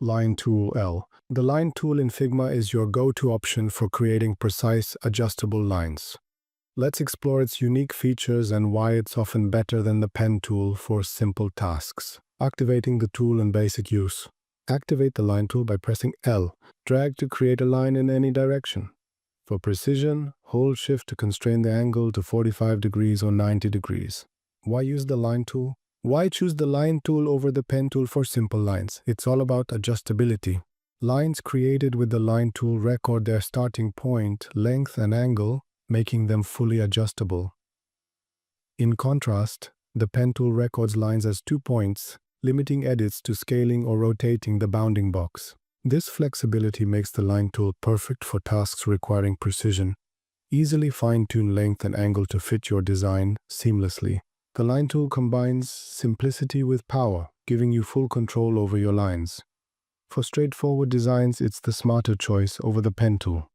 Line Tool L. The line tool in Figma is your go-to option for creating precise, adjustable lines. Let's explore its unique features and why it's often better than the pen tool for simple tasks. Activating the tool in basic use. Activate the line tool by pressing L. Drag to create a line in any direction. For precision, hold Shift to constrain the angle to 45 degrees or 90 degrees. Why use the line tool? Why choose the line tool over the pen tool for simple lines? It's all about adjustability. Lines created with the line tool record their starting point, length, and angle, making them fully adjustable. In contrast, the pen tool records lines as 2 points, limiting edits to scaling or rotating the bounding box. This flexibility makes the line tool perfect for tasks requiring precision. Easily fine-tune length and angle to fit your design seamlessly. The line tool combines simplicity with power, giving you full control over your lines. For straightforward designs, it's the smarter choice over the pen tool.